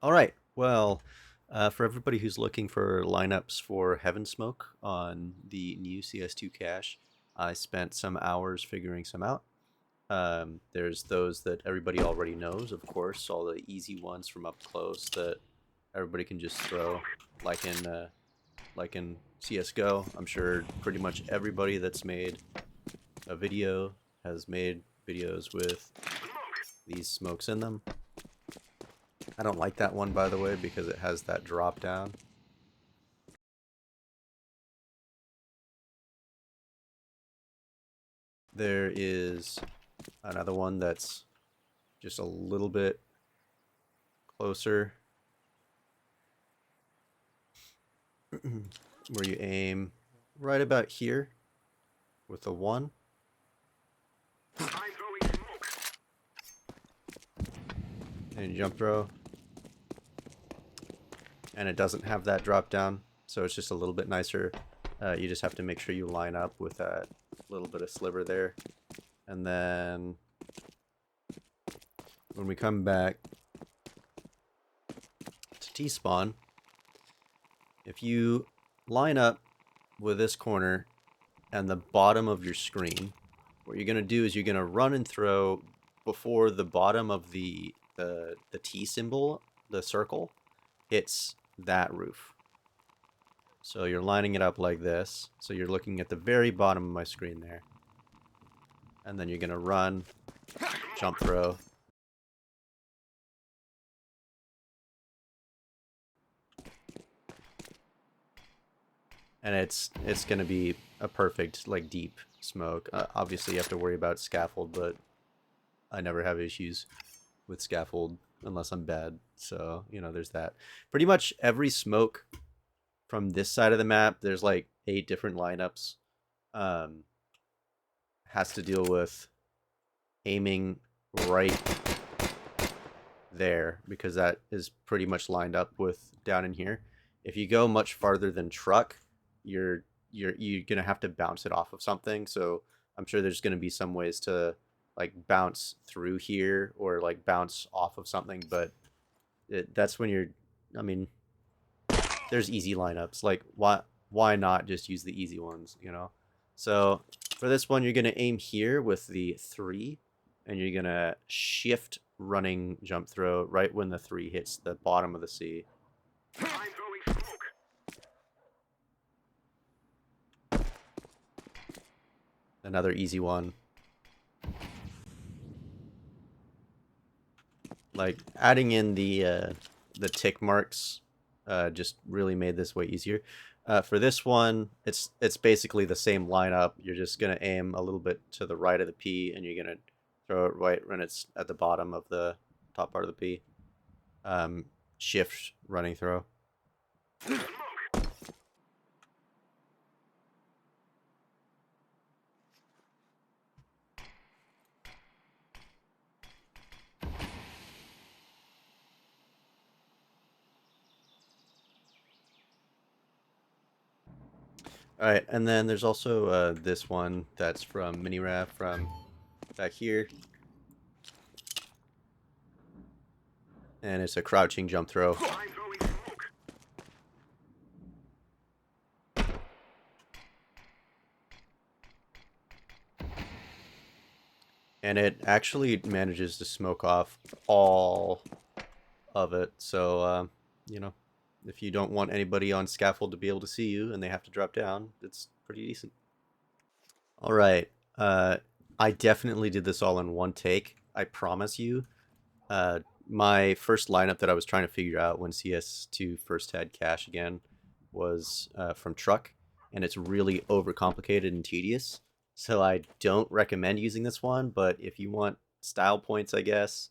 All right. Well, for everybody who's looking for lineups for Heaven Smoke on the new CS2 cache, I spent some hours figuring some out. There's those that everybody already knows, of course, all the easy ones from up close that everybody can just throw, like in CS:GO. I'm sure pretty much everybody that's made a video has made videos with these smokes in them. I don't like that one, by the way, because it has that drop down. There is another one that's just a little bit closer, where you aim right about here with a 1. And you jump throw. And it doesn't have that drop down, so it's just a little bit nicer. You just have to make sure you line up with that little bit of sliver there. And then when we come back to T-spawn, if you line up with this corner and the bottom of your screen, what you're going to do is you're going to run and throw before the bottom of the T symbol, the circle, hits that roof. So you're lining it up like this. So you're looking at the very bottom of my screen there. And then you're going to run, jump throw. And it's going to be a perfect, like, deep smoke. Obviously, you have to worry about scaffold, but I never have issues with scaffold unless I'm bad. So, you know, there's that. Pretty much every smoke from this side of the map, there's like 8 different lineups. Has to deal with aiming right there because that is pretty much lined up with down in here. If you go much farther than truck, you're gonna have to bounce it off of something. So I'm sure there's gonna be some ways to like bounce through here or like bounce off of something, but that's when you're. I mean, there's easy lineups. Like why not just use the easy ones, you know? So for this one, you're gonna aim here with the 3, and you're gonna shift running jump throw right when the 3 hits the bottom of the C. Another easy one. Like adding in the tick marks just really made this way easier. For this one, it's basically the same lineup. You're just gonna aim a little bit to the right of the P, and you're gonna throw it right when it's at the bottom of the top part of the P. Shift running throw. All right, and then there's also this one that's from Minira from back here, and it's a crouching jump throw. And it actually manages to smoke off all of it. So, you know, if you don't want anybody on scaffold to be able to see you and they have to drop down, it's pretty decent. All right. I definitely did this all in one take. I promise you. My first lineup that I was trying to figure out when CS2 first had cache again was from truck, and it's really overcomplicated and tedious. So I don't recommend using this one, but if you want style points, I guess,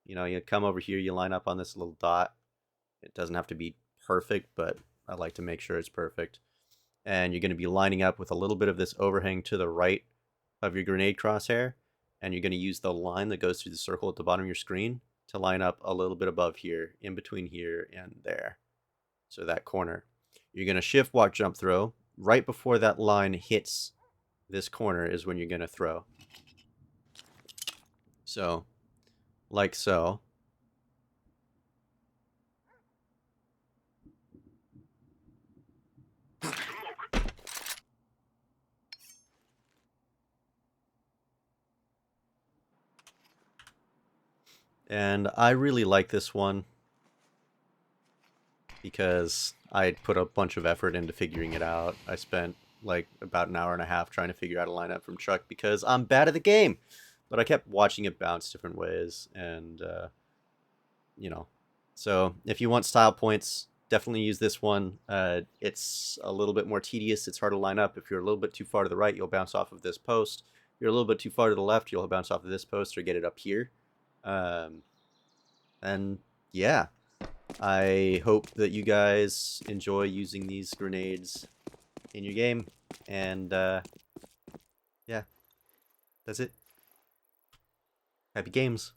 you know, you come over here, you line up on this little dot. It doesn't have to be perfect, but I like to make sure it's perfect. And you're going to be lining up with a little bit of this overhang to the right of your grenade crosshair, and you're going to use the line that goes through the circle at the bottom of your screen to line up a little bit above here, in between here and there. So that corner. You're going to shift walk jump throw. Right before that line hits this corner is when you're going to throw. So, like so. And I really like this one because I put a bunch of effort into figuring it out. I spent like about an hour and a half trying to figure out a lineup from Chuck because I'm bad at the game. But I kept watching it bounce different ways, and you know. So if you want style points, definitely use this one. It's a little bit more tedious. It's hard to line up. If you're a little bit too far to the right, you'll bounce off of this post. If you're a little bit too far to the left, you'll bounce off of this post or get it up here. Um, and yeah, I hope that you guys enjoy using these grenades in your game. And yeah, that's it. Happy games.